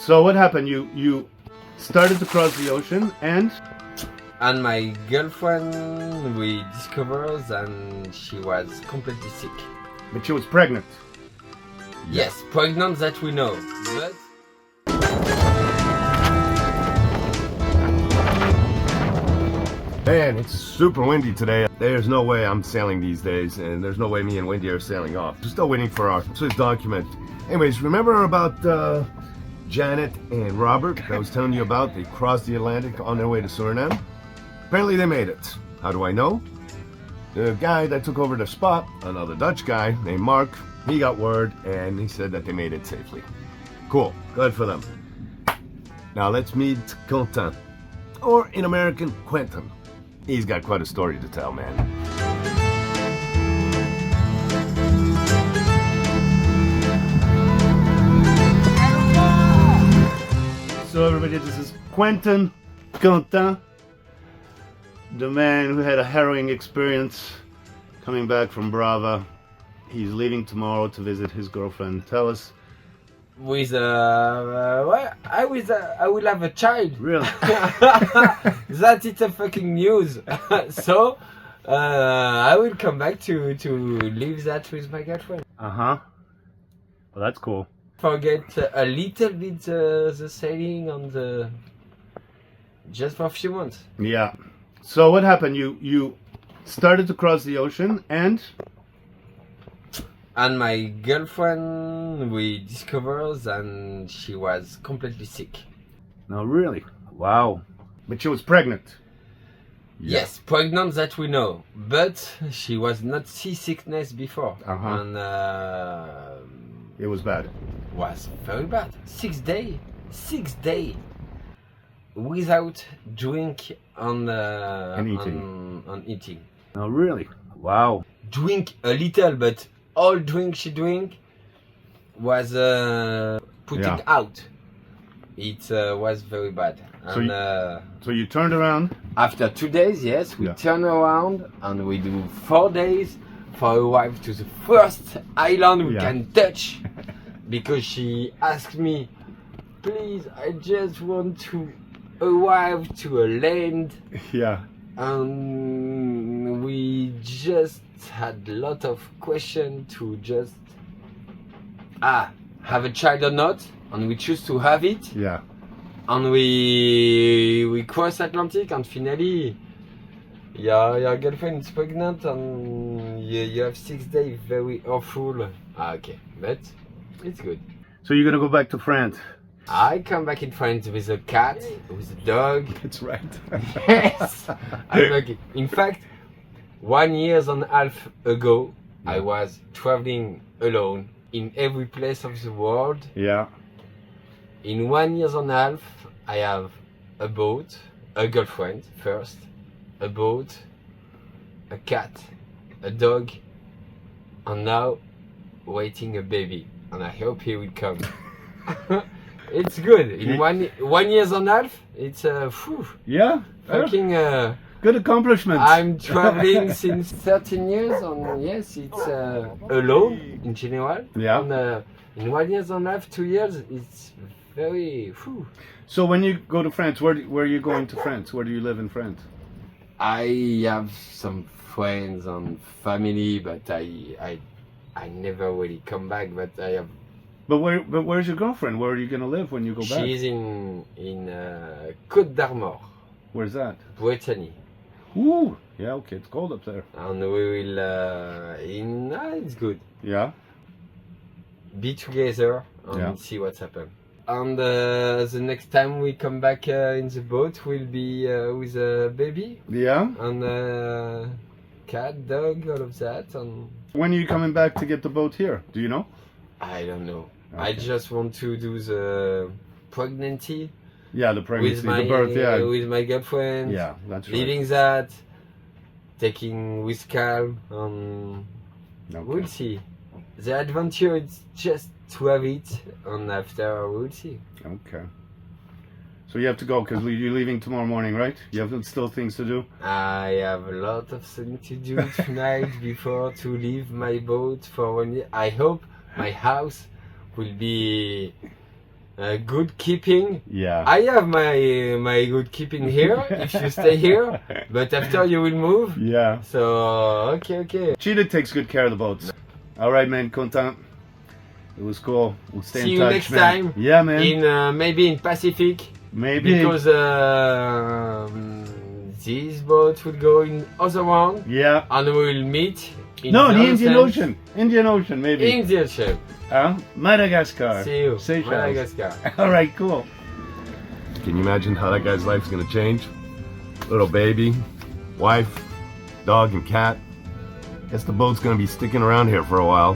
So what happened? You started to cross the ocean and my girlfriend, we discovered and she was completely sick. but she was pregnant. Yes, pregnant that we know, but Man, it's super windy today. There's no way I'm sailing these days, and there's no way me and Wendy are sailing off. We're still waiting for our Swiss document. Anyways, remember about Janet and Robert that I was telling you about? They crossed the Atlantic on their way to Suriname. Apparently they made it. How do I know? The guy that took over their spot, another Dutch guy named Mark, he got word and he said that they made it safely. Cool, good for them. Now let's meet Quentin, or in American, Quentin. He's got quite a story to tell, man. So everybody, this is Quentin, the man who had a harrowing experience coming back from Brava. He's leaving tomorrow to visit his girlfriend. Tell us. with I will have a child. Really? That is a fucking news. So I will come back to leave that with my girlfriend. Well, that's cool. Forget a little bit the sailing on the just for a few months. Yeah. So what happened? You started to cross the ocean and my girlfriend, we discovered and she was completely sick. no, really? Wow. But she was pregnant. Yes, pregnant that we know, but she was not seasickness before, and It was bad. was very bad. 6 days, 6 days without drink and eating. on eating. No, really? Wow. Drink a little, but all drink she drink was putting Yeah. out. It was very bad. So And So you turned around. after 2 days, yes, we Yeah. turn around and we do 4 days for arrive to the first island we Yeah. can touch. Because she asked me, please, I just want to arrive to a land. Yeah. And we just had a lot of questions to just have a child or not, and we choose to have it, Yeah. and we cross Atlantic, and finally your girlfriend is pregnant, and you have 6 days very awful. Okay, but it's good. So you're gonna go back to France. I come back in France with a cat, with a dog. That's right. Yes, I'm lucky. In fact, 1 year and a half ago, I was traveling alone in every place of the world. Yeah. In 1 year and a half, I have a boat, a girlfriend first, a boat, a cat, a dog, and now waiting a baby. And I hope he will come. It's good. In 1 year and a half, it's Yeah. fucking. Good accomplishment. I'm traveling since 13 years, and yes, it's alone in general. Yeah. And in 1 year and a half, 2 years, it's very. So when you go to France, where are you going to France? Where do you live in France? I have some friends and family, but I never really come back. But I have. But where's your girlfriend? Where are you gonna live when you go back? She's in Côte d'Armor, Where's that? Brittany. Ooh. Yeah. Okay. It's cold up there. And we will it's good. Yeah. Be together and Yeah. see what's happened. And the next time we come back in the boat will be with a baby Yeah. and cat, dog, all of that. And When are you coming back to get the boat here? Do you know? I don't know. I Okay. just want to do the pregnancy Yeah, the pregnancy, with my the birth. Yeah. with my girlfriend. Yeah, that's right. Leaving that, taking with calm, and Okay. we'll see. The adventure is just to have it, and after we'll see. Okay. So you have to go because you're leaving tomorrow morning, right? You have still things to do. I have a lot of things to do tonight before to leave my boat for 1 year. I hope my house will be good keeping. Yeah. I have my good keeping here if you stay here, but after you will move. Yeah. So okay. Cheetah takes good care of the boats. All right, man. Content. It was cool. We'll stay See in you touch, next man. time. Yeah, man. In maybe in Pacific. Maybe. Because this boat will go in other one. Yeah. And we will meet in No, the Indian Ocean. Indian Ocean, maybe. Indian Ocean. Madagascar. See you. Seychelles. Madagascar. All right, cool. Can you imagine how that guy's life's gonna change? Little baby, wife, dog, and cat. Guess the boat's gonna be sticking around here for a while.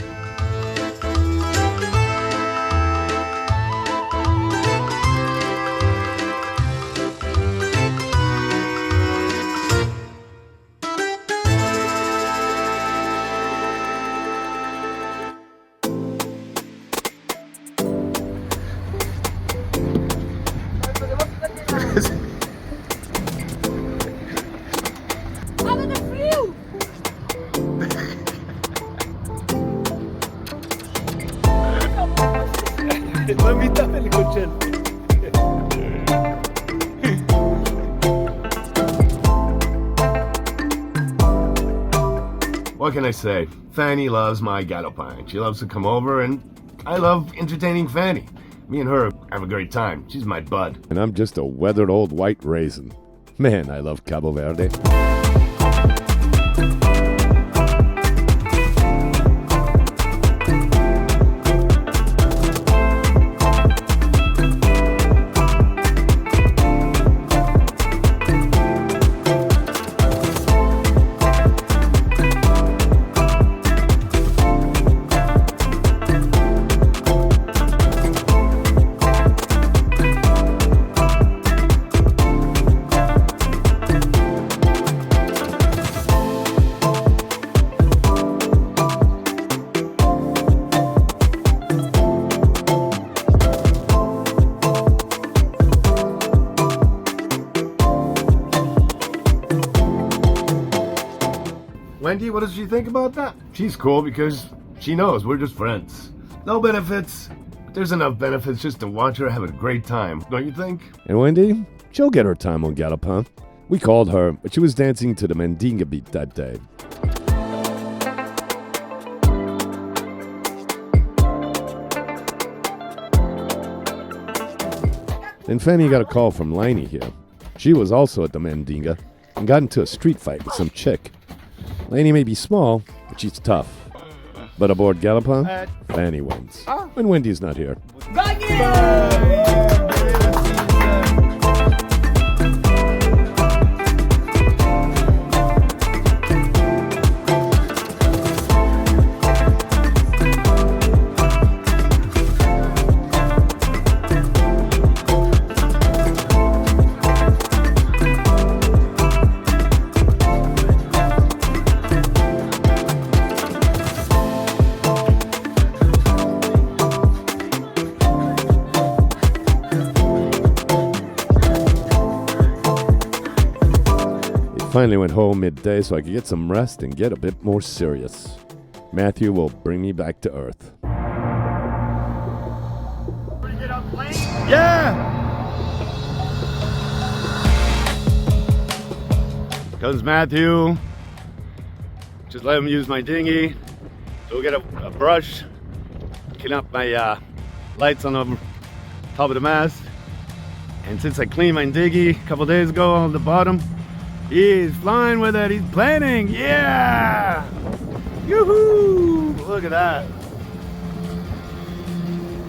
What can I say? Fannie loves my galopine. She loves to come over, and I love entertaining Fannie. Me and her have a great time. She's my bud. And I'm just a weathered old white raisin. Man, I love Cabo Verde. Wendy, what does she think about that? She's cool because she knows we're just friends. No benefits, but there's enough benefits just to watch her have a great time, don't you think? And Wendy, she'll get her time on Galopin. We called her, but she was dancing to the Mandinga beat that day. Then Fannie got a call from Lainey here. She was also at the Mandinga and got into a street fight with some chick. Lainey may be small, but she's tough. But aboard Galopin, Fannie wins. When Wendy's not here. Finally went home midday so I could get some rest and get a bit more serious. Matthew will bring me back to earth. Yeah! Comes Matthew. Just let him use my dinghy. So we'll get a brush, clean up my lights on the top of the mast. And since I cleaned my dinghy a couple days ago on the bottom, he's flying with it. He's planning. Yeah! Yoo-hoo! Look at that.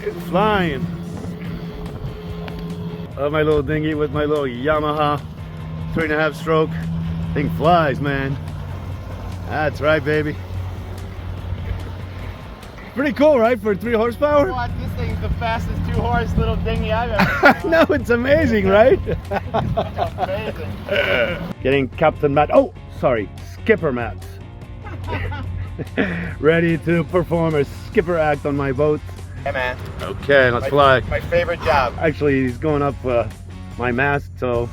It's flying. Love my little dinghy with my little Yamaha 3.5 stroke. Thing flies, man. That's right, baby. Pretty cool, right? For 3 horsepower? What? This thing's the fastest 2-horse little dinghy I've ever seen. No, it's amazing, right? Amazing. Getting Captain Matt. Oh, sorry, Skipper Matt. Ready to perform a skipper act on my boat. Hey, man. Okay, let's fly. My favorite job. Actually, he's going up my mast, so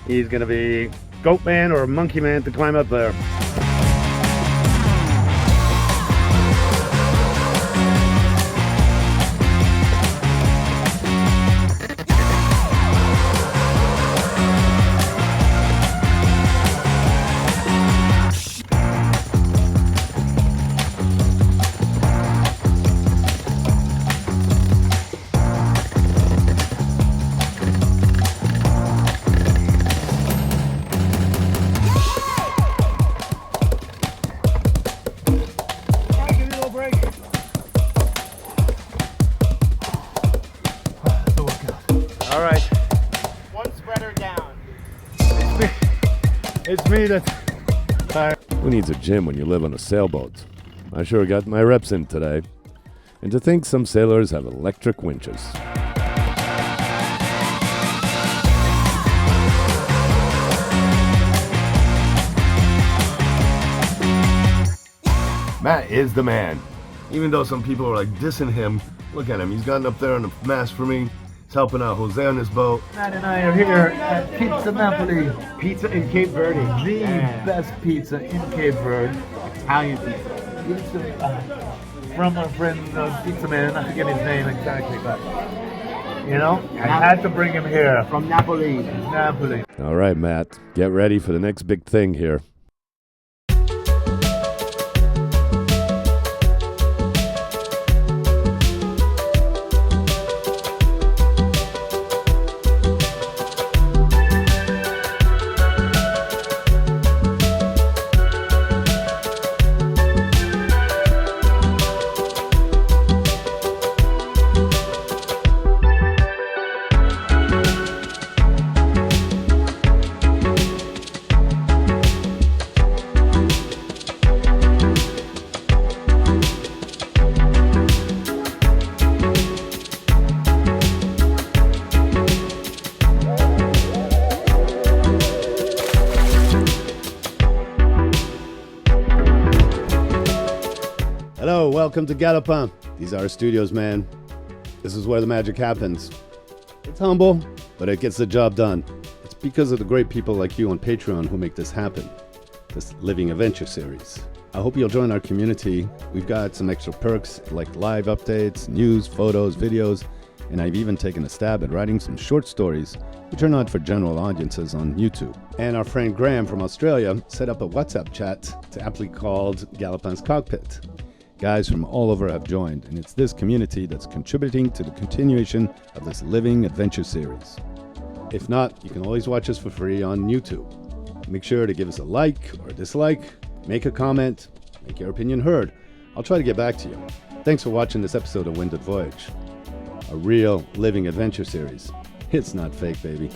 he's gonna be goat man or monkey man to climb up there. All right. One spreader down. It's me that's tired. Who needs a gym when you live on a sailboat? I sure got my reps in today. And to think some sailors have electric winches. Matt is the man. Even though some people are like dissing him, look at him. He's gotten up there on the mast for me. He's helping out Jose on his boat. Matt and I are here at Pizza Napoli. Pizza in Cape Verde. The best pizza in Cape Verde. Italian pizza. From our friend Pizza Man, I forget his name exactly, but you know, I had to bring him here. From Napoli. Napoli. All right, Matt, get ready for the next big thing here. Hello, welcome to Galopin. These are our studios, man. This is where the magic happens. It's humble, but it gets the job done. It's because of the great people like you on Patreon who make this happen. This Living Adventure series. I hope you'll join our community. We've got some extra perks like live updates, news, photos, videos, and I've even taken a stab at writing some short stories which are not for general audiences on YouTube. And our friend Graham from Australia set up a WhatsApp chat to aptly called Galopin's Cockpit. Guys from all over have joined, and it's this community that's contributing to the continuation of this Living Adventure series. If not, you can always watch us for free on YouTube. Make sure to give us a like or a dislike, make a comment, make your opinion heard. I'll try to get back to you. Thanks for watching this episode of Winded Voyage, a real Living Adventure series. It's not fake, baby.